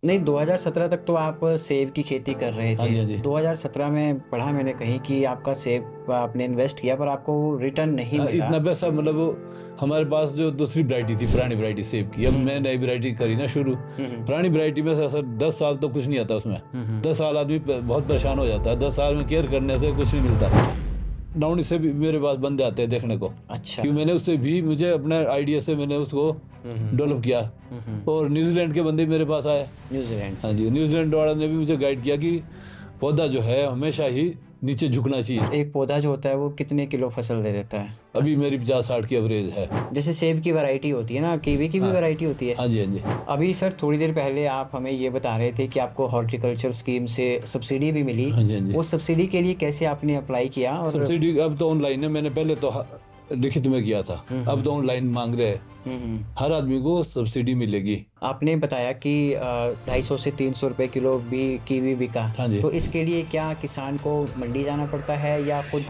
नहीं, 2017 तक तो आप सेब की खेती कर रहे हाँ थे। जी, हाँ जी। 2017 में पढ़ा मैंने कहीं कि आपका सेब आपने इन्वेस्ट किया पर आपको वो रिटर्न नहीं हाँ, मिला। इतना पैसा मतलब वो हमारे पास जो दूसरी वैरायटी थी, पुरानी वैरायटी सेब की। अब मैं नई वैरायटी करी ना शुरू। पुरानी वैरायटी में से सर 10 साल तो कुछ नहीं आता उसमें। 10 साल आदमी बहुत परेशान हो जाता है। 10 साल में केयर करने से कुछ नहीं मिलता। डाउनी से भी मेरे पास बंदे आते हैं देखने को, अच्छा। क्यों मैंने उससे भी मुझे अपने आइडिया से मैंने उसको डेवलप किया। और न्यूजीलैंड के बंदे मेरे पास आए। न्यूजीलैंड हाँ से। जी, न्यूजीलैंड वाला ने भी मुझे गाइड किया कि पौधा जो है हमेशा ही नीचे झुकना चाहिए। एक पौधा जो होता है वो कितने किलो फसल दे देता है? अभी मेरी 50-60 की एवरेज है। जैसे सेब की वैरायटी होती है ना, कीवी की भी हाँ वैरायटी होती है। हाँ जी, हाँ जी। अभी सर थोड़ी देर पहले आप हमें ये बता रहे थे कि आपको हॉर्टिकल्चर स्कीम से सब्सिडी भी मिली। हाँ जी, हाँ जी। वो सब्सिडी के लिए कैसे आपने अप्लाई किया? और सब्सिडी अब तो ऑनलाइन है। मैंने पहले तो लिखित में किया था, अब तो ऑनलाइन मांग रहे हैं। हर आदमी को सब्सिडी मिलेगी। आपने बताया कि 250 से 300 रुपए किलो भी कीवी बिका। हाँ जी। तो इसके लिए क्या किसान को मंडी जाना पड़ता है या खुद?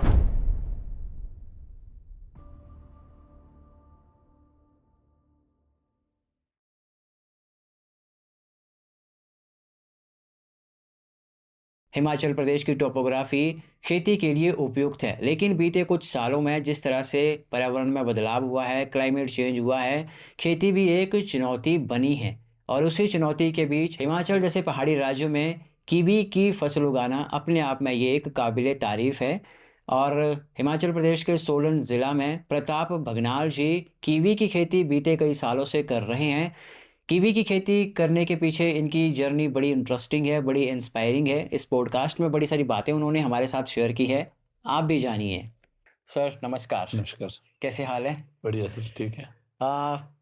हिमाचल प्रदेश की टोपोग्राफी खेती के लिए उपयुक्त है, लेकिन बीते कुछ सालों में जिस तरह से पर्यावरण में बदलाव हुआ है, क्लाइमेट चेंज हुआ है, खेती भी एक चुनौती बनी है। और उसी चुनौती के बीच हिमाचल जैसे पहाड़ी राज्यों में कीवी की फसल उगाना अपने आप में ये एक काबिले तारीफ है। और हिमाचल प्रदेश के सोलन ज़िला में प्रताप भगनाल जी कीवी की खेती बीते कई सालों से कर रहे हैं। कीवी की खेती करने के पीछे इनकी जर्नी बड़ी इंटरेस्टिंग है, बड़ी इंस्पायरिंग है। इस पॉडकास्ट में बड़ी सारी बातें उन्होंने हमारे साथ शेयर की है, आप भी जानिए। सर नमस्कार। नमस्कार सर। कैसे हाल है? बढ़िया सर, ठीक है।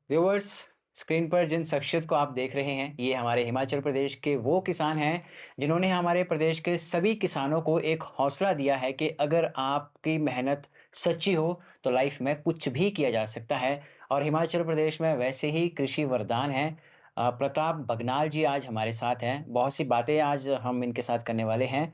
व्यूवर्स, स्क्रीन पर जिन शख्सियत को आप देख रहे हैं ये हमारे हिमाचल प्रदेश के वो किसान हैं जिन्होंने हमारे प्रदेश के सभी किसानों को एक हौसला दिया है कि अगर आपकी मेहनत सच्ची हो तो लाइफ में कुछ भी किया जा सकता है। और हिमाचल प्रदेश में वैसे ही कृषि वरदान है। प्रताप बगनाल जी आज हमारे साथ हैं, बहुत सी बातें आज हम इनके साथ करने वाले हैं।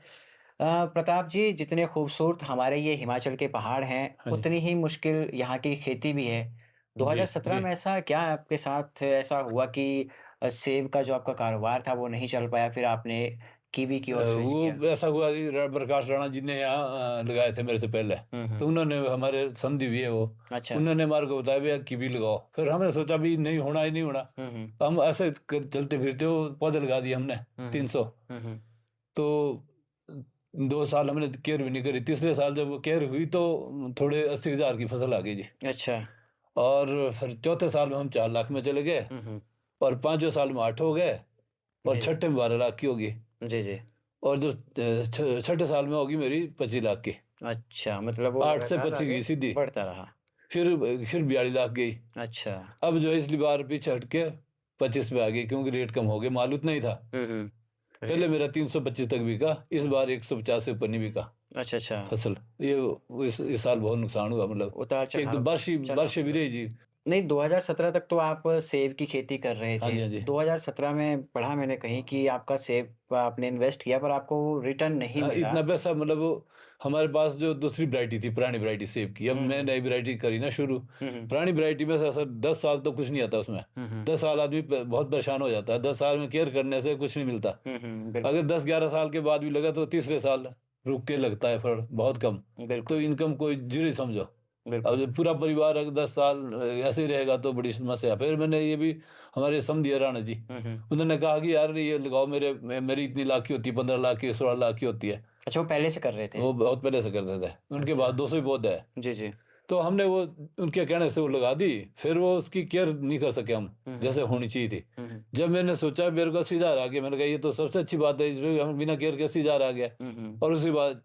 प्रताप जी, जितने खूबसूरत हमारे ये हिमाचल के पहाड़ हैं हाँ जी। उतनी ही मुश्किल यहाँ की खेती भी है। जी 2017 जी। में ऐसा क्या आपके साथ ऐसा हुआ कि सेब का जो आपका कारोबार था वो नहीं चल पाया, फिर आपने कीवी की ओर स्विच किया? वो ऐसा हुआ कि प्रकाश राणा जी ने यहाँ लगाए थे मेरे से पहले। तो उन्होंने हमारे समधी भी है वो, अच्छा। उन्होंने हमारे को बताया भैया कीवी लगाओ। फिर हमने सोचा भी नहीं होना ही नहीं होना। हम्म। हम ऐसे चलते फिरते वो पौधे लगा दिए हमने, हम्म। 300। हम्म। तो 2 साल हमने केयर भी नहीं करी। तीसरे साल जब केयर हुई तो थोड़े 80,000 की फसल आ गई जी। अच्छा। और फिर चौथे साल में हम 4 लाख में चले गए। हम्म। और पांचवें साल में 8 हो गए। और जी जी। छठे में 12 लाख की होगी। जी जी। और जो छठे साल में होगी मेरी 25 लाख की। अच्छा, मतलब वो 8 से लगातार 25 आगे गई सीधी। बढ़ता रहा। फिर 42 लाख गई। अच्छा। अब जो है इसलिए बार पीछे हट के 25 पे आ गई, क्योंकि रेट कम हो गए, माल उतना ही था। हम्म। पहले मेरा 325 तक बिका, इस बार 150 से ऊपर नहीं बिका अच्छा अच्छा। फसल। ये इस साल बहुत नुकसान हुआ, मतलब उतार एक तो चढ़ाव चला बारिश भी मतलब। रही जी। नहीं, 2017 तक तो आप सेब की खेती कर रहे हाँ थे। जी, हाँ जी। 2017 में पढ़ा मैंने कहीं कि आपका सेब आपने इन्वेस्ट किया पर आपको रिटर्न नहीं हाँ, मिला। इतना पैसा मतलब वो हमारे पास जो दूसरी वैरायटी थी, पुरानी वैरायटी सेब की। अब मैं नई वैरायटी करी ना शुरू। हम्म। पुरानी वैरायटी में से सर 10 साल तो कुछ नहीं आता उसमें। 10 साल आदमी बहुत परेशान हो जाता है। 10 साल में केयर करने से कुछ नहीं मिलता। बिल्कुल। अगर 10-11 साल के बाद भी लगा तो तीसरे साल रुक के लगता है, फल बहुत कम। बिल्कुल। तो इनकम कोई जीरो समझो। अब बिल्कुल। जब पूरा परिवार अगर 10 साल ऐसे ही रहेगा तो बड़ी समस्या। फिर मैंने ये भी, हमारे समधी राणा जी, उन्होंने कहा कि यार ये लगाओ, मेरी इतनी लाख की होती है, 15 लाख की, 16 लाख की होती है। अच्छा, वो पहले से कर रहे थे? वो बहुत पहले से करते थे, उनके अच्छा। बाद 200 ही पौधे है। जी जी। तो हमने वो उनके कहने से वो लगा दी। फिर वो उसकी केयर नहीं कर सके हम, जैसे होनी चाहिए थी। हम्म। जब मैंने सोचा, मेरे को 80,000 आ गया, मैंने कहा ये तो सबसे अच्छी बात है, इसमें हम बिना केयर के 80,000 आ गया। और उसके बाद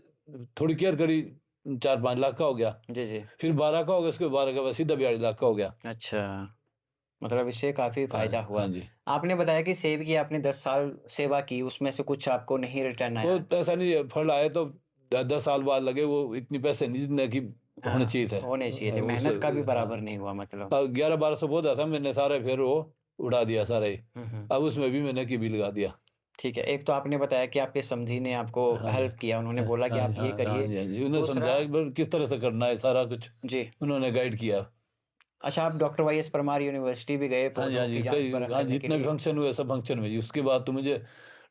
थोड़ी केयर करी, 4-5 लाख का हो गया। जी जी। फिर 12 का हो गया, उसके 12 के बाद सीधा 42 लाख का हो गया। अच्छा, मतलब इससे काफ़ी हाँ फायदा हाँ हुआ। जी। आपने बताया कि सेब की आपने 10 साल सेवा की, उसमें से कुछ आपको नहीं रिटर्न वो आया। ऐसा नहीं है, फल आए तो 10 साल बाद लगे, वो इतनी पैसे नहीं जितने की होने हाँ, चाहिए थे। होने चाहिए थे, उस मेहनत का भी हाँ, बराबर नहीं हुआ मतलब। 11-1200 पौधा था, मैंने सारे फिर वो उड़ा दिया सारा ही। हम्म। अब उसमें भी मैंने कीवी लगा दिया। ठीक है, एक तो आपने बताया कि आपके समधी ने आपको हाँ जी, हेल्प किया, उन्होंने हाँ बोला कि हाँ आप ये हाँ हाँ करिए। जी, हाँ जी, उन्हें दूसरा। समझाया कि भाई किस तरह से करना है सारा कुछ। जी। उन्होंने गाइड किया। अच्छा, आप doctor Y S Parmar university भी गए हाँ जी, हाँ पौधों जी, की जांच कई परख हाँ, करने के जितने भी लिए? फंक्शन हुए सब फंक्शन में जी। उसके बाद तो मुझे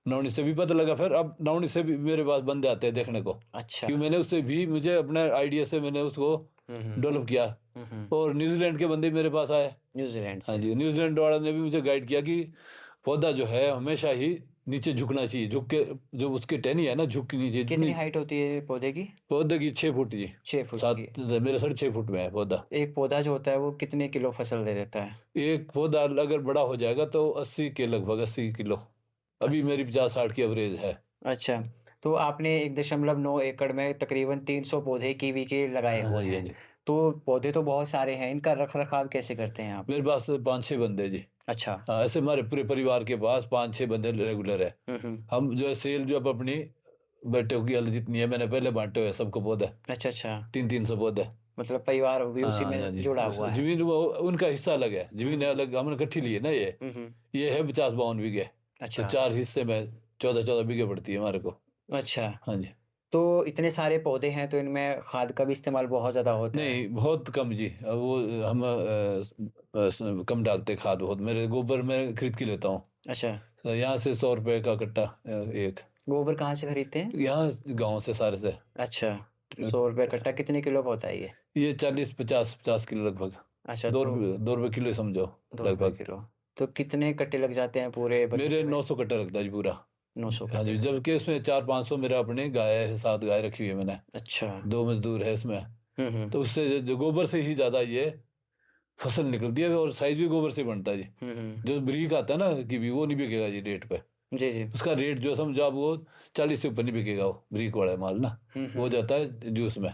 नवनी से भी पता लगा, फिर अब नवनी से भी मेरे पास बंदे आते हैं देखने को, अच्छा। क्यों मैंने उससे भी मुझे अपने आइडिया से मैंने उसको हम्म। डेवलप किया। और न्यूजीलैंड के बंदे मेरे पास आए। न्यूजीलैंड हाँ से। जी, न्यूजीलैंड वालों ने भी मुझे गाइड किया कि पौधा जो है हमेशा ही नीचे झुकना चाहिए, झुक के जो उसकी टहनी है ना झुक के नीचे कितनी जितनी। हाइट होती है पौधे की? पौधे की 6 फुट जी। 6 फुट की। 7, मेरे 6.5 फुट में है पौधा। एक पौधा जो होता है वो कितने किलो फसल दे देता है? एक पौधा अगर बड़ा हो जाएगा तो 80 के लगभग 80 किलो। अभी मेरी 50-60 की एवरेज है। अच्छा, तो आपने 1.9 एकड़ में तकरीबन 300 पौधे कीवी के लगाए हाँ हुए जी, हाँ हैं। जी। तो पौधे तो बहुत सारे हैं, इनका रख रखाव कैसे करते हैं आप? मेरे पास 5-6 बंदे जी। अच्छा। हाँ, ऐसे हमारे पूरे परिवार के पास 5-6 बंदे रेगुलर है। हम्म। हम जो है सेल जो अब अपनी बेटों की जितनी है मैंने पहले बांटे हुए हैं सबको पौधे। अच्छा अच्छा। 300 पौधे। मतलब परिवार भी उसी हाँ हाँ में जी, जुड़ा हुआ है। जमीन वो उनका हिस्सा अलग है, जमीन अलग हमने इकट्ठी ली है ना ये। हम्म। ये है 50-52 बीघे। तो अच्छा 4 हिस्से में 14-14 बीघे पड़ती है हमारे को। अच्छा। हाँ जी। तो इतने सारे पौधे हैं तो इनमें खाद का भी इस्तेमाल बहुत ज़्यादा होता है? नहीं, बहुत कम जी। वो हम कम डालते खाद बहुत। मेरे गोबर में खरीद के लेता हूँ। अच्छा। तो यहाँ से 100 रुपए का कट्टा एक। गोबर कहाँ से खरीदते हैं? यहाँ गांव से सारे से। अच्छा। 100 रुपये कट्टा कितने किलो का होता है ये? ये 40-50 किलो लगभग। अच्छा। दो तो रुपये 2 रुपये किलो ही समझो 2 रुपये लगभग। किलो। तो कितने कट्टे लग जाते हैं पूरे मेरे बगीचे में? 900 कट्टा लगता है जी पूरा। 900 हाँ कट्टे जी, लग। जबकि इसमें 400-500 मेरा अपने गाय है, 7 गाय रखी हुई है मैंने। अच्छा। 2 मजदूर है इसमें। हम्म। तो उससे जो गोबर से ही ज़्यादा ये फसल निकलती है, और साइज भी गोबर से बनता है जी। हम्म। जो ब्रीक आता है ना कि भी वो नहीं बिकेगा जी रेट पे। जी जी। उसका रेट जो समझो आप वो 40 से ऊपर नहीं बिकेगा, वो ब्रीक वाला माल ना। वो हम्म। जाता है जूस में।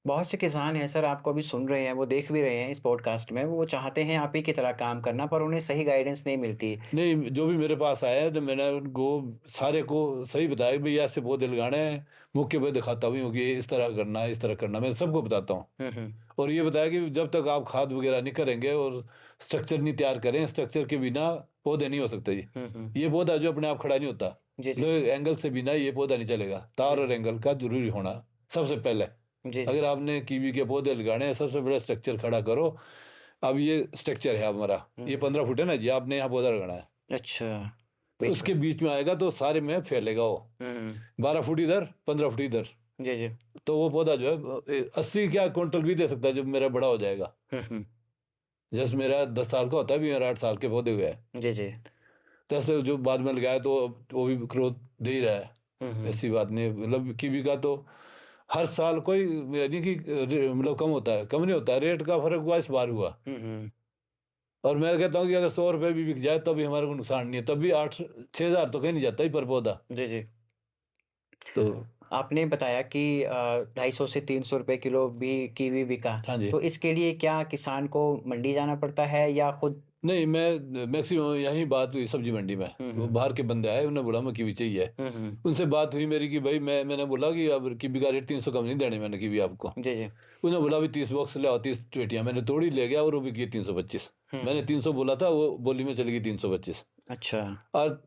बहुत से किसान हैं सर, आपको अभी सुन रहे हैं, वो देख भी रहे हैं इस पॉडकास्ट में, वो चाहते हैं आप ही की तरह काम करना पर उन्हें सही गाइडेंस नहीं मिलती। नहीं, जो भी मेरे पास आया है तो मैंने उनको सारे को सही बताया कि भैया ऐसे पौधे लगाने हैं। मुख्य पे दिखाता भी हूँ कि ये इस तरह करना है, इस तरह करना, मैं सबको बताता हूँ। हम्म। और ये बताया कि जब तक आप खाद वगैरह नहीं करेंगे और स्ट्रक्चर नहीं तैयार करें, स्ट्रक्चर के बिना पौधे नहीं हो सकते जी। हम्म। ये पौधा जो अपने आप खड़ा नहीं होता। जी जी। मतलब एंगल से बिना ये पौधा नहीं चलेगा। तार जी और एंगल का जरूरी होना सबसे पहले। जी। जी। अगर आपने कीवी के पौधे लगाने हैं, सबसे पहले स्ट्रक्चर खड़ा करो। अब ये स्ट्रक्चर है हमारा, ये हम्म। 15 फुट है ना जी, आपने यहाँ पौधा लगाना है। अच्छा। तो बीच में। उसके बीच में आएगा तो सारे में फैलेगा वो। हम्म। 12 फुट इधर, 15 फुट इधर। जी जी। तो वो पौधा जो है 80 क्या क्विंटल भी दे सकता है जब मेरा बड़ा हो जाएगा। हम्म। जैसे मेरा 10 साल का होता है, भी मेरा 8 साल के पौधे हुए हैं। जी जी। तो ऐसे जो बाद में लगाया तो वो भी ग्रोथ दे ही रहा है। हम्म। ऐसी बात नहीं है। मतलब कीवी का तो हर साल कोई यानी कि मतलब कम होता है, कम नहीं होता है। रेट का फर्क हुआ, इस बार हुआ। हम्म। और मैं कहता हूँ कि अगर 100 रुपये भी बिक जाए तब भी हमारे को नुकसान नहीं है, तब भी 8-6 हज़ार तो कहीं नहीं जाता ही पर पौधा। जी जी। तो आपने बताया कि 250 से 300 रुपये किलो भी कीवी बिका। हाँ जी। तो इसके लिए क्या किसान को मंडी जाना पड़ता है या खुद? नहीं, मैं मैक्सिमम यहीं बात हुई सब्जी मंडी में। वो हम्म। बाहर के बंदे आए, उन्होंने बोला मैं कीवी चाहिए। हम्म। उनसे बात हुई मेरी कि भाई मैंने बोला कि अब कीवी का रेट 300 कम नहीं देने मैंने कीवी आपको। जी जी। उन्होंने बोला अभी 30 बॉक्स ले आओ, 30 पेटियां। मैंने तोड़ी ले गया और वो बिकी 325। मैंने हम्म। 300 बोला था, वो बोली में चली गई 325। अच्छा। और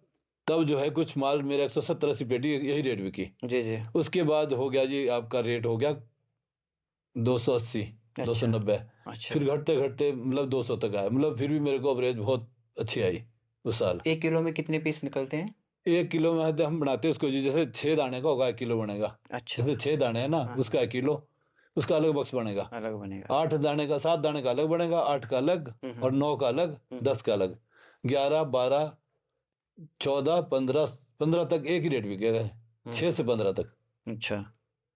तब जो है कुछ माल मेरा 170-80 पेटी यही रेट बिकी। जी जी। उसके बाद हो गया जी, आपका रेट हो गया 280, अच्छा 290। अच्छा। फिर घटते घटते मतलब 200 तक आया। मतलब फिर भी मेरे को अवरेज बहुत अच्छी आई उस साल। 1 किलो में कितने पीस निकलते हैं? 1 किलो में तो हम बनाते हैं उसको जी, जैसे 6 दाने का होगा 1 किलो बनेगा। अच्छा। जैसे 6 दाने हैं ना, हाँ उसका हाँ। 1 किलो। उसका अलग बक्स बनेगा। अलग बनेगा। 8 दाने का, 7 दाने का अलग बनेगा, 8 का अलग, और हम्म। 9 का अलग, हम्म। 10 का अलग, 11, 12, 14, 15, 15 तक एक ही रेट बिकेगा। 6 से 15 तक। अच्छा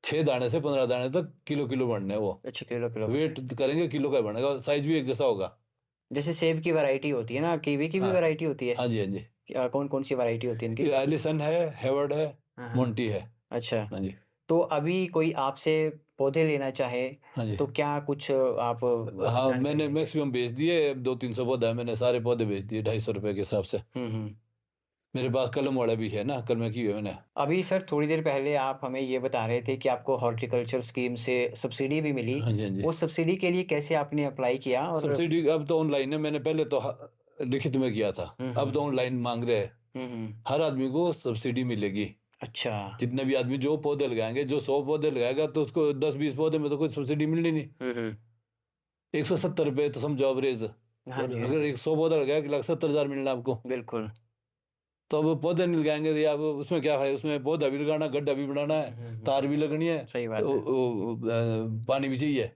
6 दाने से 15 दाने तक किलो किलो बनने हैं वो। अच्छा। किलो किलो वेट बनता है। करेंगे किलो का बनेगा, साइज भी एक जैसा होगा। जैसे सेब की वैरायटी होती है ना, कीवी की भी हाँ वैरायटी होती है? हाँ जी, हाँ जी। कौन कौन सी वैरायटी होती है इनकी? ये एलिसन है, हेवर्ड है, हाँ हाँ। मोंटी है। अच्छा। हाँ जी, तो अभी कोई आपसे पौधे लेना चाहे हाँ जी। तो क्या कुछ आप हाँ, जानकारी मैंने देंगे? मैक्सिमम बेच दिए। 200-300 पौधा है, मैंने सारे पौधे बेच दिए 250 रुपये के हिसाब से। हम्म। मेरे पास कलम वाला भी है ना, कलम की हुई है मैंने। अभी सर थोड़ी देर पहले आप हमें ये बता रहे थे कि आपको हॉर्टिकल्चर स्कीम से सब्सिडी भी मिली। हाँ जी, हाँ जी। वो सब्सिडी के लिए कैसे आपने अप्लाई किया? और सब्सिडी अब तो ऑनलाइन है। मैंने पहले तो लिखित में किया था। अब तो ऑनलाइन मांग रहे हैं। हर आदमी को सब्सिडी मिलेगी। अच्छा। जितने भी आदमी जो पौधे लगाएंगे, जो 100 पौधे लगाएगा तो उसको 10-20 पौधे में तो कोई सब्सिडी मिलनी नहीं। हम्म। 170 रुपये तो समझो एवरेज। हाँ और जी, अगर 100 पौधा लगाया कि 1,70,000 मिलना आपको, बिल्कुल। तो अब पौधे नहीं लगाएंगे तो आप उसमें क्या है, उसमें पौधा भी लगाना, गड्ढा भी बनाना है, तार भी लगनी है, सही बात है। पानी भी चाहिए,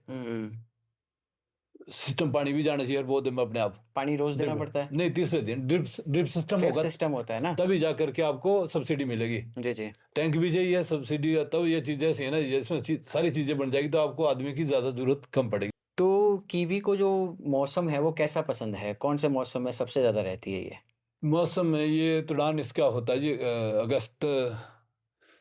सिस्टम पानी भी जाना चाहिए पौधे में अपने आप। पानी रोज देना ड्रिप पड़ता है? नहीं, तीसरे दिन ड्रिप ड्रिप सिस्टम ड्रिप होगा, सिस्टम होता है ना? तभी जा करके आपको सब्सिडी मिलेगी। जी जी। टैंक भी चाहिए, सब्सिडी, तब ये चीजें ऐसी है ना, जिसमें सारी चीजें बन जाएगी तो आपको आदमी की ज्यादा जरूरत कम पड़ेगी। तो कीवी को जो मौसम है वो कैसा पसंद है? कौन से मौसम में सबसे ज़्यादा रहती है ये? मौसम में ये तुड़ान इसका होता है जी, अगस्त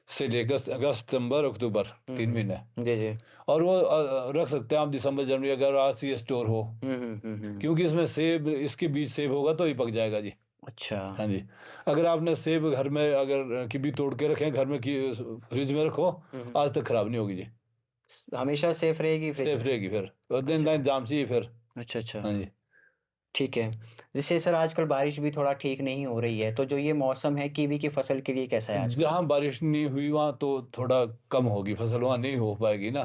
से लेकर अगस्त, सितंबर, अक्टूबर, 3 महीने। जी जी। और वो रख सकते हैं आप दिसंबर जनवरी, अगर RC स्टोर हो, क्योंकि इसमें सेब, इसके बीज सेब होगा तो ही पक जाएगा जी। अच्छा। हाँ जी। अगर आपने सेब घर में अगर की भी तोड़ के रखें घर में, की फ्रिज में रखो, आज तक खराब नहीं होगी जी, हमेशा सेफ रहेगी फ्रिज सेफ में? रहेगी। फिर और दिन लाइन जाम चाहिए फिर। अच्छा अच्छा। हाँ जी। ठीक है। जैसे सर आजकल बारिश भी थोड़ा ठीक नहीं हो रही है, तो जो ये मौसम है कीवी की फसल के लिए कैसा है आजकल? जहाँ बारिश नहीं हुई वहाँ तो थोड़ा कम होगी फसल, वहाँ नहीं हो पाएगी ना।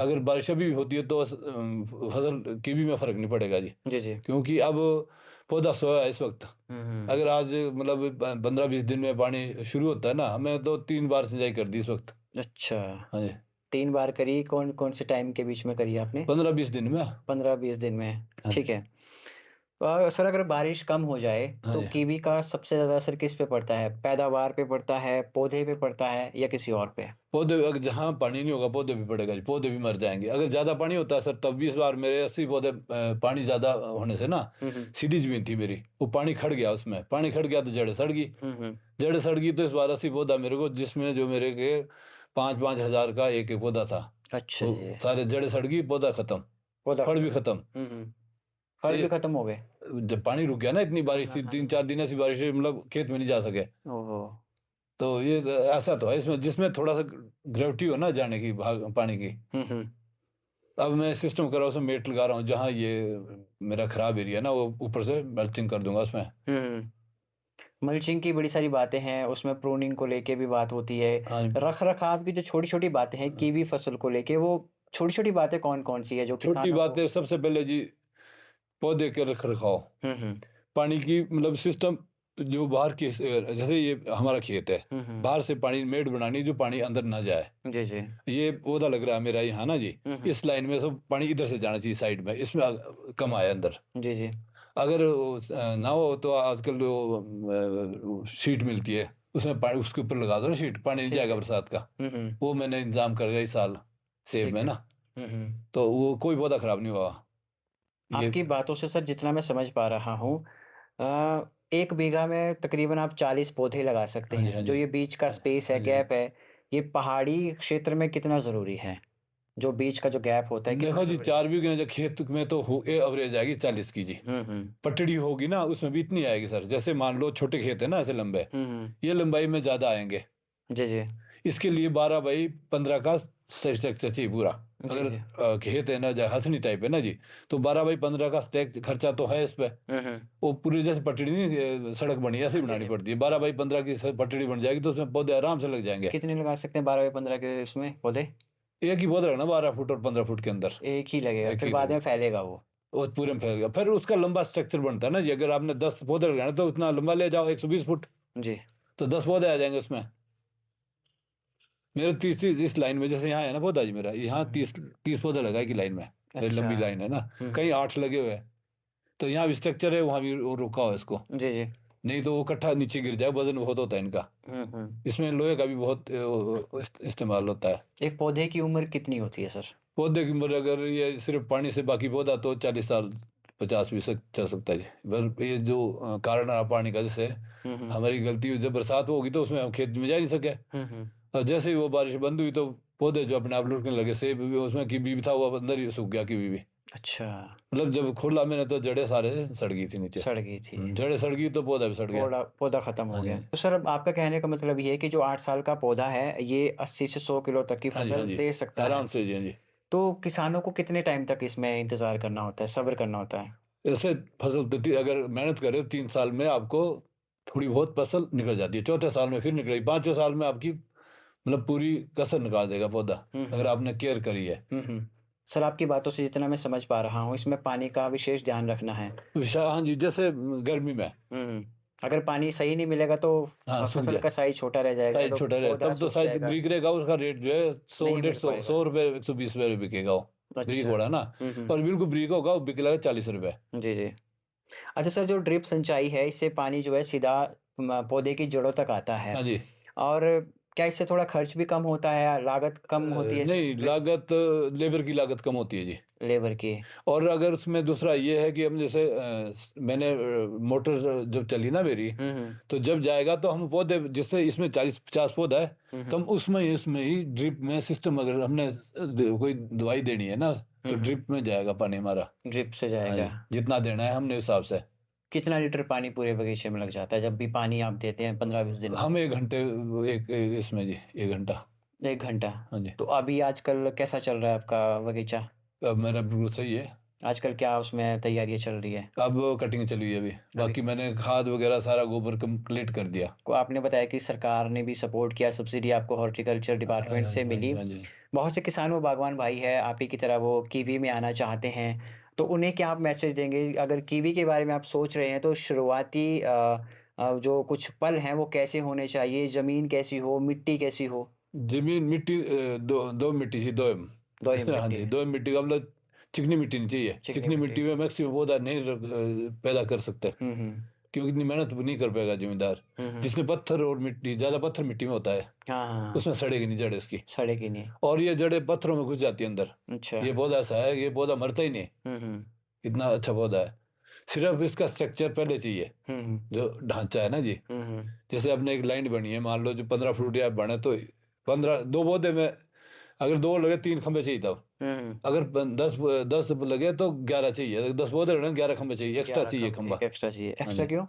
अगर बारिश अभी होती है तो फसल कीवी में फर्क नहीं पड़ेगा जी, जी जी। क्योंकि अब पौधा सोया है इस वक्त। अगर आज मतलब 15-20 दिन में पानी शुरू होता है ना, हमें तो 3 बार सिंचाई कर दी इस वक्त। अच्छा। हाँ जी। 3 बार करी? कौन कौन से टाइम के बीच में करी आपने? 15-20 दिन में। 15-20 दिन में? हाँ ठीक जी। है। सर अगर बारिश कम हो जाए हाँ तो जी। कीवी का सबसे ज़्यादा असर किस पे पड़ता है? पैदावार पे पड़ता है, पौधे पे पड़ता है, या किसी और पे? पौधे, अगर जहाँ पानी नहीं होगा पौधे भी पड़ेगा जी, पौधे भी मर जाएंगे। अगर ज़्यादा पानी होता है सर, तब 20 बार मेरे 80 पौधे, पानी ज़्यादा होने से ना, सीधी जमीन थी मेरी, वो पानी खड़ गया, उसमें पानी खड़ गया तो जड़ें सड़ गई। जड़ें सड़ गई तो इस बार 80 पौधा मेरे को, जिसमें जो मेरे के 5-5 हज़ार का एक एक पौधा था, अच्छा वो जी। सारे जड़ें सड़ गई, पौधा खत्म, पौधा फल भी खत्म। खत्म। फल भी ये खत्म हो गए? जब पानी रुक गया ना, इतनी बारिश थी, 3-4 दिन ऐसी बारिश हुई, मतलब खेत में नहीं जा सके। ओहो। तो ये ऐसा तो है इसमें, जिसमें थोड़ा सा ग्रेविटी हो ना जाने की, भाग पानी की। अब मैं सिस्टम कर रहा हूँ, उसमें मेट लगा रहा हूँ, जहाँ ये मेरा खराब एरिया ना, वो ऊपर से मल्चिंग कर दूंगा उसमें। मल्चिंग की बड़ी सारी बातें हैं, उसमें प्रूनिंग को लेके भी बात होती है। हाँ, रख रखाव की जो छोटी छोटी बातें हैं कीवी फसल को लेके, वो छोटी छोटी बातें कौन कौन सी है जो छोटी किसानों बात को? है सबसे पहले जी, पौधे के रख रखाव, हम्म पानी की मतलब सिस्टम, जो बाहर की, जैसे ये हमारा खेत है, बाहर से पानी मेड़ बनानी जो पानी अंदर ना जाए। जी जी। ये पौधा लग रहा है मेरा यहाँ ना जी, इस लाइन में सब पानी इधर से जाना चाहिए साइड में, इसमें कम आया अंदर। जी जी। अगर वो, ना हो तो आजकल जो शीट मिलती है, उसमें पानी उसके ऊपर लगा दो ना, शीट, पानी नहीं ठीक जाएगा है। बरसात का। वो मैंने इंतजाम कर लिया इस साल सेब ठीक में है। ना, तो वो कोई पौधा खराब नहीं हुआ ये। आपकी बातों से सर जितना मैं समझ पा रहा हूँ, 1 बीघा में तकरीबन आप 40 पौधे लगा सकते हाँ जी, हाँ हैं। जो जी, ये बीच का स्पेस है, हाँ जी। गैप है, ये पहाड़ी क्षेत्र में कितना ज़रूरी है? जो बीच का जो गैप होता है कितना देखो जी, ज़रूरी? 4 बीघे जो खेत में तो हो एवरेज आएगी 40 की जी। हम्म। पटड़ी होगी ना, उसमें भी इतनी आएगी सर। जैसे मान लो छोटे खेत है ना, ऐसे लंबे, हम्म। ये लंबाई में ज्यादा आएंगे। जी जी। इसके लिए 12x15 का स्ट्रक्चर चाहिए पूरा। जी अगर जी। खेत है ना, हंसनी टाइप है ना जी, तो 12x15 का स्टैक खर्चा तो है इस पे। हम्म। वो पूरी जैसे पटड़ी नहीं, सड़क बनी ऐसे ही जी बनानी जी। पड़ती है। 12x15 की पटड़ी बन जाएगी तो उसमें पौधे आराम से लग जाएंगे। कितने लगा सकते हैं 12 बाई 15 के उसमें पौधे? एक ही पौधा लगना 12 फुट और 15 फुट के अंदर। एक ही लगेगा, एक फिर ही बाद लगे, में फैलेगा वो? वो पूरे में फैल गया, फिर उसका लंबा स्ट्रक्चर बनता है ना जी। अगर आपने 10 पौधे लगाने तो उतना लंबा ले जाओ, 120 फुट, जी। तो 10 पौधे आ जाएंगे उसमें। मेरे 30 इस लाइन में, जैसे यहाँ है ना पौधा जी मेरा, यहाँ 30 पौधे लगाए की लाइन में, मेरी अच्छा। लंबी लाइन है ना, कहीं 8 लगे हुए हैं। तो यहाँ भी स्ट्रक्चर है, वहाँ भी वो रुका हुआ है इसको, जी जी। नहीं तो वो कट्ठा नीचे गिर जाए, वजन बहुत होता है इनका। इसमें लोहे का भी बहुत इस्तेमाल होता है। एक पौधे की उम्र कितनी होती है सर? पौधे की उम्र, अगर ये सिर्फ पानी से बाकी पौधा तो 40 साल 50 भी चल सकता है जी। पर ये जो कारण रहा पानी का, जैसे हमारी गलती हुई, जब बरसात होगी तो उसमें हम खेत में जा नहीं सके, और जैसे ही वो बारिश बंद हुई तो पौधे जो अपने आप लुढ़कने लगे। सेब भी, उसमें कीवी भी था, वो अंदर ही सूख गया कीवी भी। अच्छा। मतलब जब खोला मैंने तो जड़ें सारे सड़ गई थी नीचे। सड़ गई थी? जड़ें सड़ गई तो पौधा भी सड़ गया। पौधा पौधा खत्म हो हाँ गया। जी, तो सर अब आपका कहने का मतलब ये है कि जो 8 साल का पौधा है ये 80 से 100 किलो तक की हाँ जी, हाँ फसल जी, दे सकता आराम है? से जी, हाँ जी। तो किसानों को कितने टाइम तक इसमें इंतजार करना होता है, सब्र करना होता है? ऐसे फसल तो अगर मेहनत करे तो 3 साल में आपको थोड़ी बहुत फसल निकल जाती है, चौथे साल में फिर निकलेगी, 5वें साल में आपकी मतलब पूरी कसर निकाल देगा पौधा, अगर आपने केयर करी है। सर आपकी बातों से जितना मैं समझ पा रहा हूँ इसमें पानी का विशेष ध्यान रखना है। हाँ जी, जैसे गर्मी में हम्म। अगर पानी सही नहीं मिलेगा तो हाँ सूख फसल जाए, का साइज छोटा रह जाएगा, साइज तो छोटा रहे पौधा तब तो सूख साइज जाएगा, ब्रिक रहेगा, उसका रेट जो है 100 नहीं मिल 150 पाएगा। 100 रुपये 120 रुपये बिकेगा वो। ब्रिक अच्छा। वाला ना, और बिल्कुल ब्रिक होगा वो बिकेगा 40 रुपये। जी जी। अच्छा सर, जो ड्रिप सिंचाई है इससे पानी जो है सीधा पौधे की जड़ों तक आता है, हाँ जी। और क्या इससे थोड़ा खर्च भी कम होता है, लागत कम होती है नहीं, ड्रिप लागत, लेबर की लागत कम होती है जी। लेबर की? और अगर उसमें दूसरा ये है कि हम जैसे मैंने मोटर जब चली ना मेरी, हम्म। तो जब जाएगा तो हम पौधे, जिससे इसमें 40-50 पौधा है, तो हम उसमें ही ड्रिप में सिस्टम, अगर हमने कोई दवाई देनी है ना, तो ड्रिप में जाएगा पानी हमारा। ड्रिप से हाँ जाएगा। जी, जितना देना है हमने हिसाब से। कितना लीटर पानी पूरे बगीचे में लग जाता है जब भी पानी आप देते हैं 15-20 दिन में? हम 1 घंटे, इसमें जी 1 घंटा। 1 घंटा। हाँ जी। तो अभी आजकल कैसा चल रहा है आपका बगीचा? अब मेरा बिल्कुल सही है। आजकल क्या उसमें तैयारियां चल रही है? अब कटिंग चली हुई है अभी, बाकी मैंने खाद वगैरह सारा गोबर कंप्लीट कर दिया। को आपने बताया कि सरकार ने भी सपोर्ट किया, सब्सिडी आपको हॉर्टिकल्चर हाँ डिपार्टमेंट से जी, हाँ मिली। जी, हाँ जी। बहुत से किसान व बागवान भाई है आप ही की तरह, वो कीवी में आना चाहते हैं, तो उन्हें क्या आप मैसेज देंगे? अगर कीवी के बारे में आप सोच रहे हैं तो शुरुआती जो कुछ पल हैं वो कैसे होने चाहिए? ज़मीन कैसी हो, मिट्टी कैसी हो? जमीन मिट्टी, दो दो मिट्टी थी, दो एम। दो इसमें हाँ मिट्टी जी, है, 2 एम मिट्टी का मतलब चिकनी मिट्टी नहीं चाहिए। चिकनी चिकनी मिट्टी। मिट्टी में मैक्सिमम पौधा नहीं पैदा कर सकते, हम्म। क्योंकि इतनी मेहनत नहीं कर पाएगा जिम्मेदार। हम्म। जिसमें पत्थर और मिट्टी, ज़्यादा पत्थर मिट्टी में होता है, हाँ हाँ हाँ, उसमें सड़ेगी नहीं जड़ इसकी। सड़ेगी नहीं। और ये जड़ें पत्थरों में घुस जाती है अंदर। अच्छा। ये पौधा ऐसा है, ये पौधा मरता ही नहीं, हम्म। इतना अच्छा पौधा है। सिर्फ इसका स्ट्रक्चर पहले चाहिए, हम्म। जो ढांचा है ना जी। हम्म। जैसे आपने एक लाइन बनी है, मान लो जो 15 फुट या बने, तो 15, 2 पौधे में अगर 2 लगे 3 खंभे चाहिए था। हम्म। अगर 10 लगे तो 11 चाहिए, अगर 10 पौधे लगे 11 खंभे चाहिए, एक्स्ट्रा 11 चाहिए खंभे, खंभा। एक एक्स्ट्रा चाहिए। हाँ एक्स्ट्रा जी। क्यों?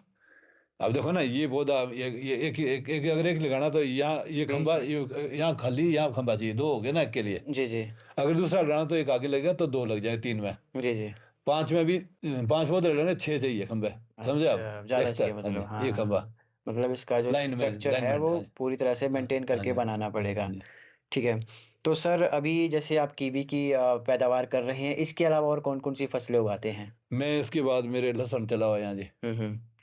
अब देखो ना, ये पौधा, ये एक अगर एक लगाना तो यहाँ ये बीच खंभा, में। यहाँ खाली, यहाँ खंभा चाहिए, 2 हो गए ना एक के लिए। जी जी। अगर दूसरा लगाना तो एक आगे लगेगा तो 2 लग जाए 3 में। जी जी। 5 में भी 5 पौधे लगाने 6 चाहिए खंभे, समझे आप? अच्छा, ज़्यादा एक्स्ट्रा, चाहिए हाँ मतलब, जी, हाँ ये हाँ खंभा हाँ। मतलब इसका जो लाइन में, स्ट्रक्चर लाइन है में, वो हाँ जी, पूरी तरह से हाँ मेंटेन हाँ करके जी, बनाना हाँ पड़ेगा। जी। ठीक है। तो सर अभी जैसे आप कीवी की पैदावार कर रहे हैं, इसके अलावा और कौन कौन सी फसलें उगाते हैं? मैं इसके बाद मेरे लहसुन चला हुआ है यहाँ जी।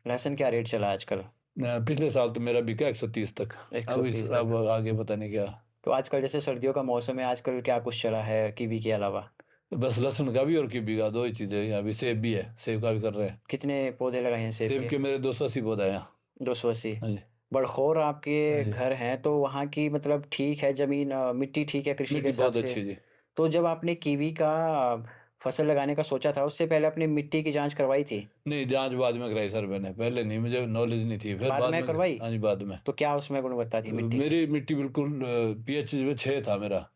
लहसुन क्या रेट चला आजकल? पिछले साल तो मेरा बिका 130 तक। अब 130 तक। अब आगे पता नहीं क्या। तो आजकल जैसे सर्दियों का मौसम है, आजकल क्या कुछ चला है कीवी के अलावा? बस लहसुन का भी और कीवी का, 2 ही चीज़ें यहाँ। अभी सेब भी है, सेब का भी कर रहे हैं। कितने पौधे लगाए हैं सेब सेब के? के मेरे 280 पौधा है यहाँ। 280। हाँ जी, बड़खोर हाँ आपके जी। घर हैं तो वहाँ की मतलब ठीक है ज़मीन, मिट्टी ठीक है कृषि के मिट्टी हिसाब बहुत से? अच्छी है जी। तो जब आपने कीवी का फसल लगाने का सोचा था उससे पहले अपनी मिट्टी की जांच करवाई थी? नहीं, जांच बाद में कराई सर मैंने, पहले नहीं, मुझे नॉलेज नहीं थी, फिर बाद बाद में में। करवाई? हाँ जी, बाद में। तो क्या उसमें गुणवत्ता थी मिट्टी की? मेरी मिट्टी बिल्कुल पीएच में 6 था मेरा।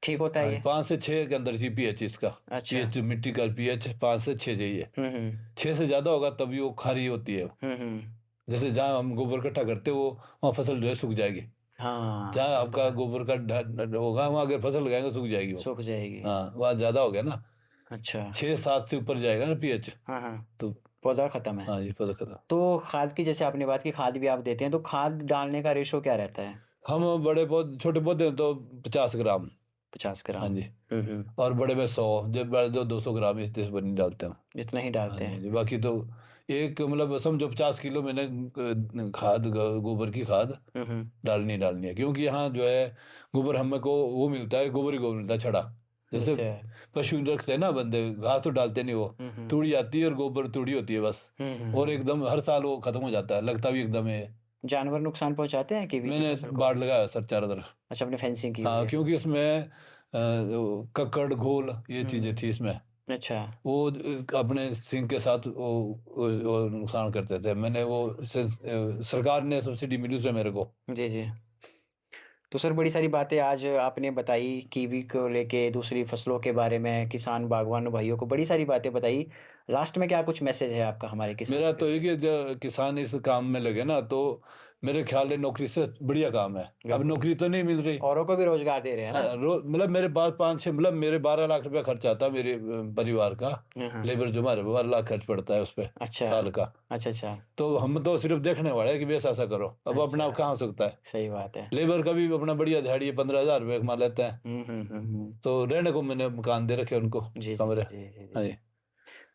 ठीक होता है हाँ जी, ये? 5 से 6 के अंदर थी पीएच इसका। अच्छा। पीएच मिट्टी का पीएच 5 से 6 चाहिए। हम्म। 6 से ज़्यादा होगा तभी वो खारी होती है। हम्म। जैसे जहाँ हम गोबर इकट्ठा करते हो, वहाँ फसल जो है सूख जाएगी। हाँ, जहाँ आपका गोबर का होगा, वहाँ अगर फसल लगाएंगे सूख जाएगी वो। सूख जाएगी। हाँ, वहाँ ज़्यादा हो गया ना, अच्छा। 6-7 से ऊपर जाएगा ना पीएच, हाँ हाँ, तो पौधा खत्म है। हाँ जी, पता खत्म। तो खाद की, जैसे आपने बात की खाद भी आप देते हैं, तो खाद डालने का रेशो क्या रहता है? हम बड़े पौधे, छोटे पौधे हैं तो 50 ग्राम। 50 हाँ ग्राम। जी। हम्म। और बड़े में 100, जब बड़े तो 200 ग्राम इस देश पर नहीं डालते हम। इतना ही हाँ डालते जी, हाँ हैं? जी। बाकी तो एक मतलब समझो 50 किलो मैंने खाद, गोबर की खाद हम्म। डालनी है, क्योंकि यहाँ जो है गोबर हमें को वो मिलता है, गोबर ही गोबर मिलता है छड़ा। जैसे अच्छा। पशु रखते हैं ना बंदे, घास तो डालते नहीं, वो तूड़ी आती है और गोबर तूड़ी होती है बस। और एकदम हर साल वो खत्म हो जाता है, लगता भी एकदम है। जानवर नुकसान पहुंचाते हैं कीवी की मैंने फसल को? बाड़ लगाया सर चारों तरफ। अच्छा, आपने फेंसिंग की हुई हाँ, है? क्योंकि इसमें वो कक्कड़, घोल, ये चीजें थी इसमें। अच्छा। वो अपने सिंह के साथ वो नुकसान करते थे। मैंने वो सरकार ने सब्सिडी मिली उसमें मेरे को। जी जी। तो सर बड़ी सारी बातें आज आपने बताई कीवी को लेके, दूसरी फसलों के बारे में, किसान बागवान भाइयों को बड़ी सारी बातें बताई। लास्ट में क्या कुछ मैसेज है आपका हमारे मेरा किसानों के तो लिए? ये कि जो किसान इस काम में लगे ना, तो मेरे ख्याल है नौकरी से बढ़िया काम है। अब नौकरी तो नहीं मिल रही। औरों को भी रोजगार दे रहे हैं ना? हाँ, मतलब मेरे पास 5-6, मतलब मेरे 12 लाख रुपया खर्च आता है मेरे परिवार का। हाँ। लेबर जो हमारे 12 लाख खर्च पड़ता है उस पर अच्छा साल का। अच्छा। अच्छा। तो हम तो सिर्फ देखने वाले हैं कि भी ऐसा करो, अब अपना कहाँ हो सकता है। सही बात है। लेबर का भी अपना बढ़िया दिहाड़ी 15,000 रुपये कमा लेते हैं। हम्म। तो रहने को मैंने मकान दे रखे उनको, जी कमरे। जी जी हाँ जी। जी,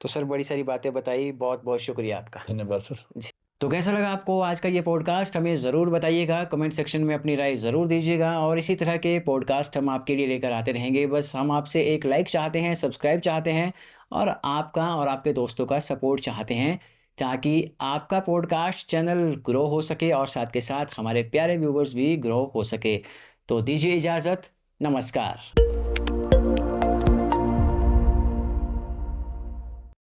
तो सर बड़ी सारी बातें बताई, बहुत बहुत शुक्रिया आपका। धन्यवाद सर। जी। तो कैसा लगा आपको आज का ये पॉडकास्ट, हमें ज़रूर बताइएगा, कमेंट सेक्शन में अपनी राय ज़रूर दीजिएगा। और इसी तरह के पॉडकास्ट हम आपके लिए लेकर आते रहेंगे। बस हम आपसे एक लाइक चाहते हैं, सब्सक्राइब चाहते हैं, और आपका और आपके दोस्तों का सपोर्ट चाहते हैं, ताकि आपका पॉडकास्ट चैनल ग्रो हो सके और साथ के साथ हमारे प्यारे व्यूवर्स भी ग्रो हो सके। तो दीजिए इजाज़त, नमस्कार।